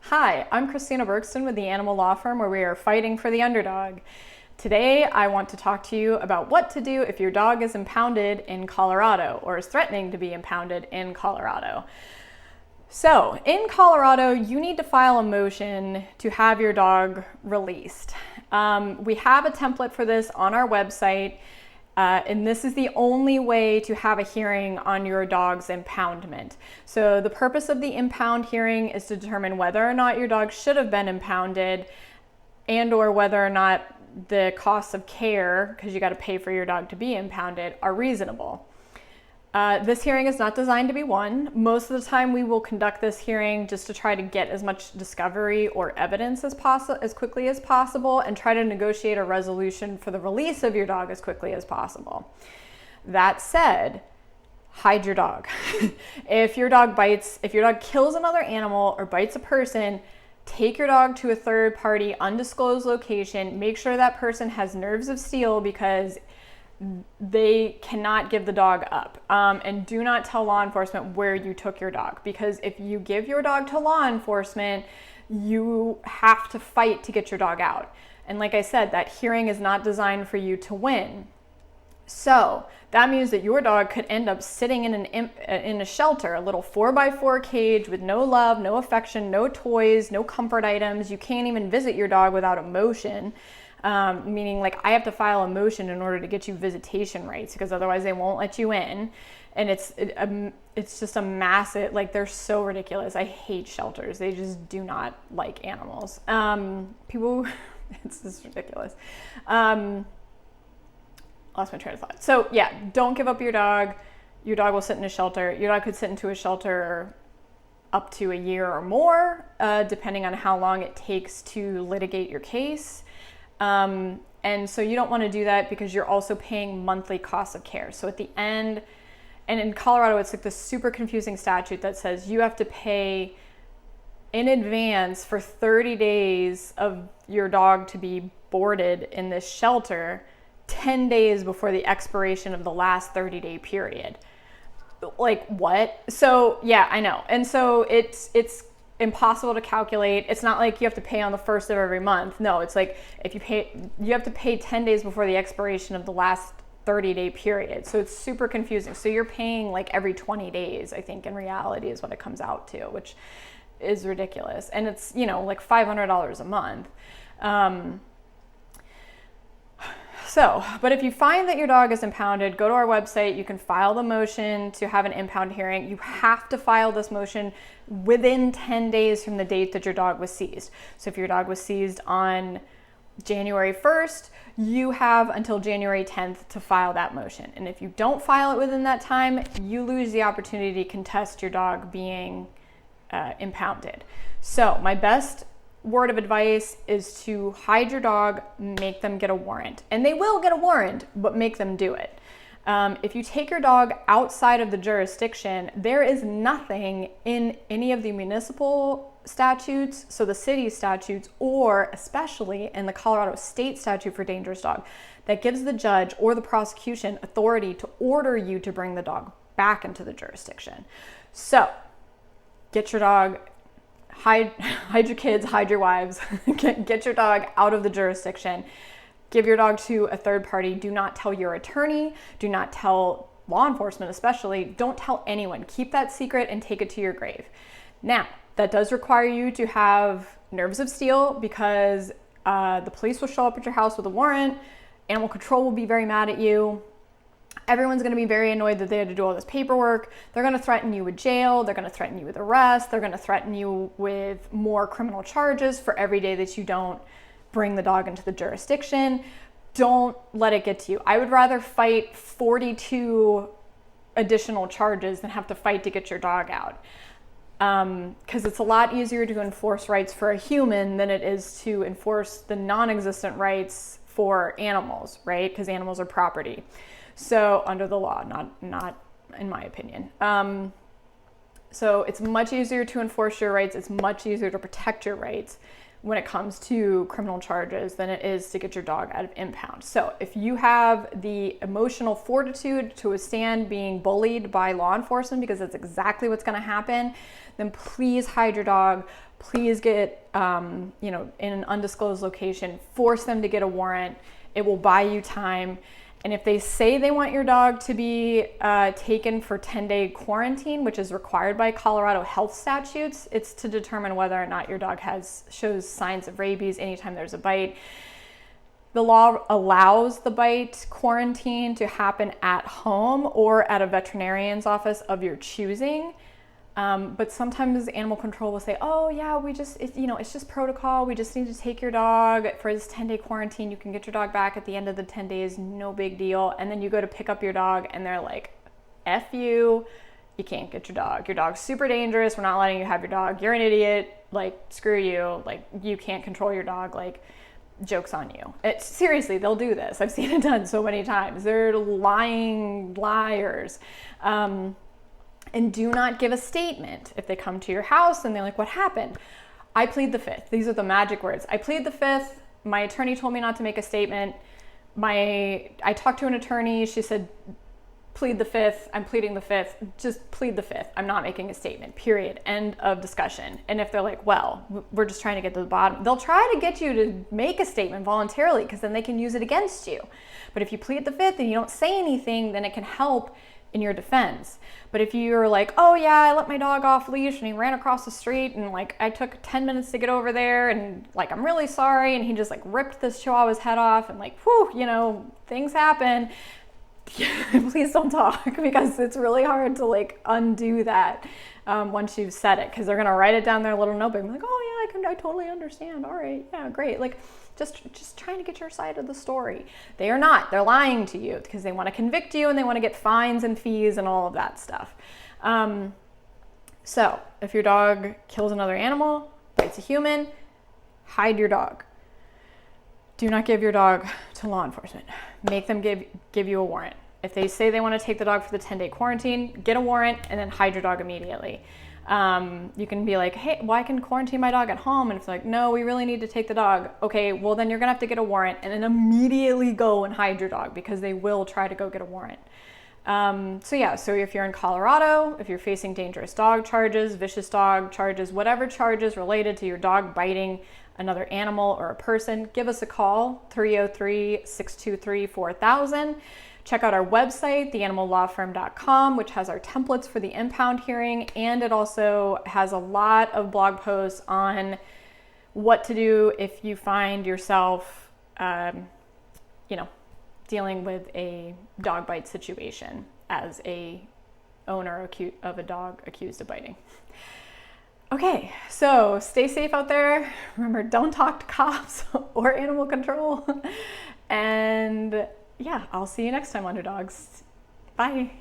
Hi, I'm Kristina Bergsten with the Animal Law Firm, where we are fighting for the underdog. Today, I want to talk to you about what to do if your dog is impounded in Colorado or is threatening to be impounded in Colorado. So, in Colorado, you need to file a motion to have your dog released. We have a template for this on our website. And this is the only way to have a hearing on your dog's impoundment. So the purpose of the impound hearing is to determine whether or not your dog should have been impounded and or whether or not the costs of care, because you got to pay for your dog to be impounded, are reasonable. This hearing is not designed to be won. Most of the time we will conduct this hearing just to try to get as much discovery or evidence as quickly as possible and try to negotiate a resolution for the release of your dog as quickly as possible. That said, hide your dog. If your dog kills another animal or bites a person, take your dog to a third party, undisclosed location. Make sure that person has nerves of steel because they cannot give the dog up. And do not tell law enforcement where you took your dog, because if you give your dog to law enforcement, you have to fight to get your dog out. And like I said, that hearing is not designed for you to win. So that means that your dog could end up sitting in a shelter, a little 4x4 cage with no love, no affection, no toys, no comfort items. You can't even visit your dog without a motion. Meaning like I have to file a motion in order to get you visitation rights, because otherwise they won't let you in. And it's just a massive, like, they're so ridiculous. I hate shelters. They just do not like animals. It's just ridiculous. Lost my train of thought. So yeah, don't give up your dog. Your dog will sit in a shelter. Your dog could sit into a shelter up to a year or more, depending on how long it takes to litigate your case. And so you don't want to do that because you're also paying monthly costs of care. So at the end, and in Colorado, it's like this super confusing statute that says you have to pay in advance for 30 days of your dog to be boarded in this shelter, 10 days before the expiration of the last 30-day period. Like, what? So yeah, I know. And so it's impossible to calculate. It's not like you have to pay on the first of every month. No, it's like you have to pay 10 days before the expiration of the last 30-day period. So it's super confusing. So you're paying like every 20 days, I think, in reality is what it comes out to, which is ridiculous. And it's, like $500 a month. But if you find that your dog is impounded, go to our website. You can file the motion to have an impound hearing. You have to file this motion within 10 days from the date that your dog was seized. So if your dog was seized on January 1st, you have until January 10th to file that motion. And if you don't file it within that time, you lose the opportunity to contest your dog being impounded. So my best word of advice is to hide your dog, make them get a warrant. And they will get a warrant, but make them do it. If you take your dog outside of the jurisdiction, there is nothing in any of the municipal statutes, so the city statutes, or especially in the Colorado state statute for dangerous dog, that gives the judge or the prosecution authority to order you to bring the dog back into the jurisdiction. So get your dog, hide your kids, hide your wives, get your dog out of the jurisdiction. Give your dog to a third party. Do not tell your attorney. Do not tell law enforcement, especially. Don't tell anyone. Keep that secret and take it to your grave. Now, that does require you to have nerves of steel, because the police will show up at your house with a warrant. Animal control will be very mad at you. Everyone's going to be very annoyed that they had to do all this paperwork. They're going to threaten you with jail. They're going to threaten you with arrest. They're going to threaten you with more criminal charges for every day that you don't bring the dog into the jurisdiction. Don't let it get to you. I would rather fight 42 additional charges than have to fight to get your dog out. Because it's a lot easier to enforce rights for a human than it is to enforce the non-existent rights for animals, right? Because animals are property. So under the law, not in my opinion. So it's much easier to enforce your rights. It's much easier to protect your rights when it comes to criminal charges than it is to get your dog out of impound. So if you have the emotional fortitude to withstand being bullied by law enforcement, because that's exactly what's going to happen, then please hide your dog. Please get, in an undisclosed location, force them to get a warrant. It will buy you time. And if they say they want your dog to be taken for 10-day quarantine, which is required by Colorado health statutes, it's to determine whether or not your dog shows signs of rabies anytime there's a bite. The law allows the bite quarantine to happen at home or at a veterinarian's office of your choosing. But sometimes animal control will say, oh yeah, it's just protocol. We just need to take your dog for this 10-day quarantine. You can get your dog back at the end of the 10 days, no big deal. And then you go to pick up your dog and they're like, F you can't get your dog. Your dog's super dangerous. We're not letting you have your dog. You're an idiot. Like, screw you. Like, you can't control your dog. Like, joke's on you. Seriously, they'll do this. I've seen it done so many times. They're lying liars. And do not give a statement. If they come to your house and they're like, what happened? I plead the fifth. These are the magic words. I plead the fifth. My attorney told me not to make a statement. I talked to an attorney. She said, plead the fifth. I'm pleading the fifth. Just plead the fifth. I'm not making a statement, period. End of discussion. And if they're like, well, we're just trying to get to the bottom, they'll try to get you to make a statement voluntarily because then they can use it against you. But if you plead the fifth and you don't say anything, then it can help in your defense. But if you're like, oh yeah, I let my dog off leash and he ran across the street and like I took 10 minutes to get over there and like I'm really sorry, and he just like ripped this chihuahua's head off and like, whew, things happen. Please don't talk, because it's really hard to like undo that once you've said it, because they're gonna write it down their little notebook and be like, oh yeah, I totally understand. All right, yeah, great. Like just trying to get your side of the story. They are not. They're lying to you because they want to convict you and they want to get fines and fees and all of that stuff. So if your dog kills another animal, bites a human, hide your dog. Do not give your dog to law enforcement. Make them give you a warrant. If they say they want to take the dog for the 10-day quarantine, get a warrant and then hide your dog immediately. You can be like, hey, well, I can quarantine my dog at home. And if they're like, no, we really need to take the dog. Okay, well, then you're going to have to get a warrant and then immediately go and hide your dog, because they will try to go get a warrant. So if you're in Colorado, if you're facing dangerous dog charges, vicious dog charges, whatever charges related to your dog biting another animal or a person, give us a call, 303-623-4000. Check out our website, theanimallawfirm.com, which has our templates for the impound hearing, and it also has a lot of blog posts on what to do if you find yourself, dealing with a dog bite situation as a owner of a dog accused of biting. Okay, so stay safe out there. Remember, don't talk to cops or animal control. And yeah, I'll see you next time, underdogs. Bye.